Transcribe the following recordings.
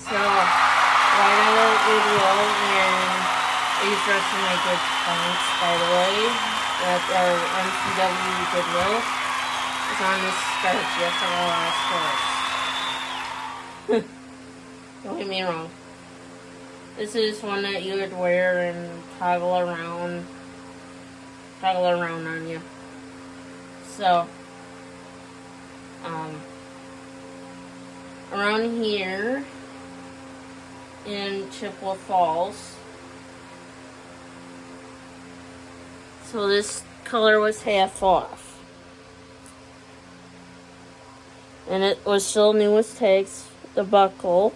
So, right out of Goodwill, and these are some of my good points, by the way. That our MCW Goodwill is on this scarf. Yes, I got a lot of stores. Don't get me wrong. This is one that you would wear and toggle around on you. So, around here in Chippewa Falls, so this color was half off, and it was still new as tags. The buckle,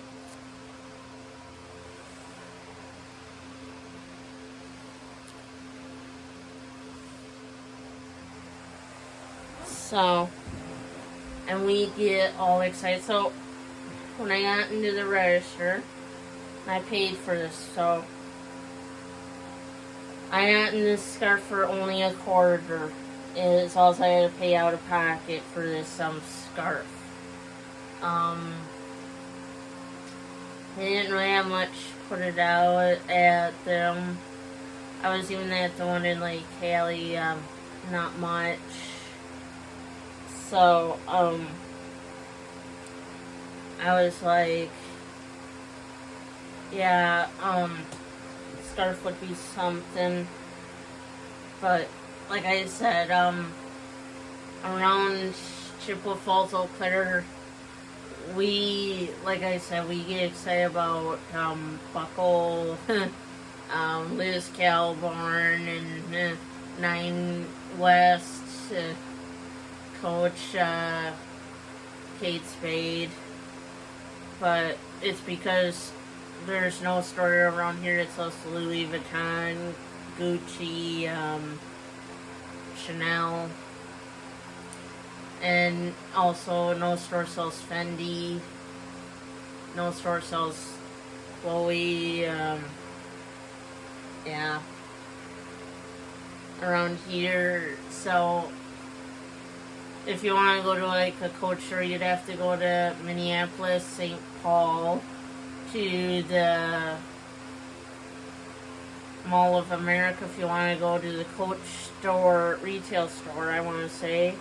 so, and we get all excited. So when I got into the register, I paid for this, so I got in this scarf for only $1/4. Is all I had to pay out of pocket for this scarf. They didn't really have much put it out at them. I was even at the one in Lake Haley, not much. So, I was like, yeah, scarf would be something. But, like I said, around Chippewa Falls, Eau Claire, we get excited about, Buckle, Liz Calborn, and 9 West, Coach, Kate Spade. But it's because there's no store around here that sells Louis Vuitton, Gucci, Chanel, and also no store sells Fendi, no store sells Chloe, yeah, around here. So if you want to go to like a Coach store, you'd have to go to Minneapolis, St. Paul, to the Mall of America if you want to go to the Coach store, retail store, I want to say.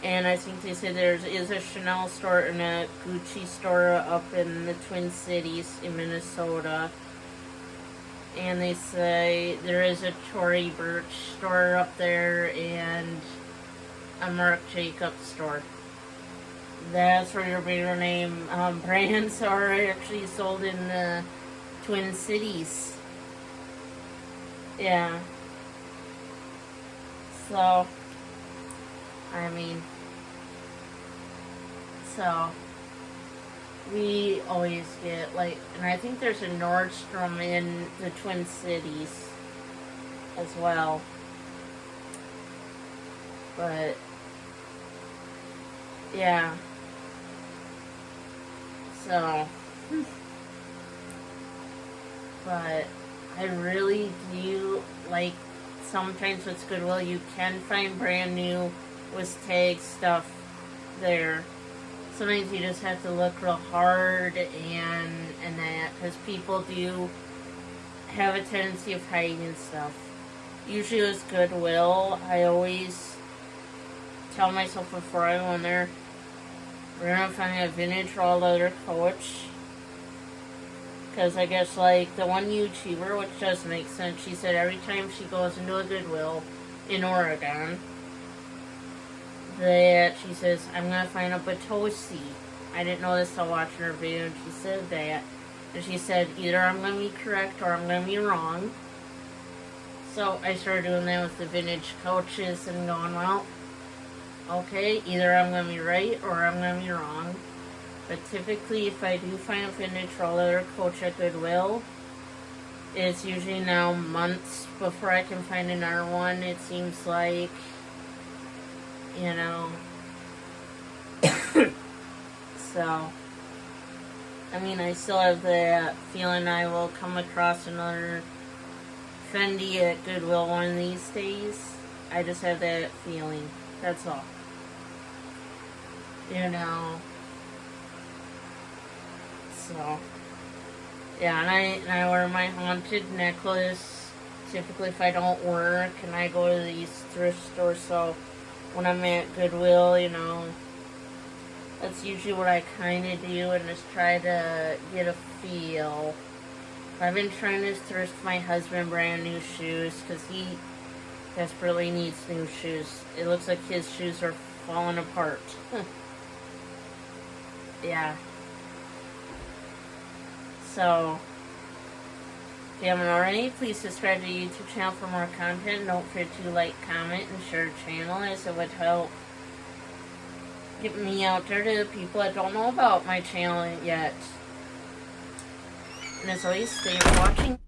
And I think they said there is a Chanel store and a Gucci store up in the Twin Cities in Minnesota. And they say there is a Tory Burch store up there and a Marc Jacobs store. That's where your bigger name brands are actually sold in the Twin Cities. Yeah. So, I mean, so we always get like, and I think there's a Nordstrom in the Twin Cities as well. But yeah. So, but I really do like, sometimes with Goodwill you can find brand new with tag stuff there. Sometimes you just have to look real hard and that, because people do have a tendency of hiding stuff. Usually with Goodwill, I always tell myself before I go in there, we're gonna find a vintage or leather Coach. Because I guess, like, the one YouTuber, which does make sense, she said every time she goes into a Goodwill in Oregon, that she says, I'm gonna find a Batosi. I didn't know this till watching her video, and she said that. And she said, either I'm gonna be correct or I'm gonna be wrong. So I started doing that with the vintage Coaches and going, well, okay, either I'm going to be right or I'm going to be wrong. But typically, if I do find a vintage or leather Coach at Goodwill, it's usually now months before I can find another one. It seems like, you know. So, I mean, I still have that feeling I will come across another Fendi at Goodwill one of these days. I just have that feeling. That's all. You know. So, Yeah, and I wear my haunted necklace typically if I don't work, and I go to these thrift stores. So when I'm at Goodwill, that's usually what I kind of do, and just try to get a feel. I've been trying to thrift my husband brand new shoes because he desperately needs new shoes. It looks like his shoes are falling apart. Yeah. So, if you haven't already, please subscribe to the YouTube channel for more content. Don't forget to like, comment, and share the channel, as it would help get me out there to people that don't know about my channel yet. And as always, stay watching.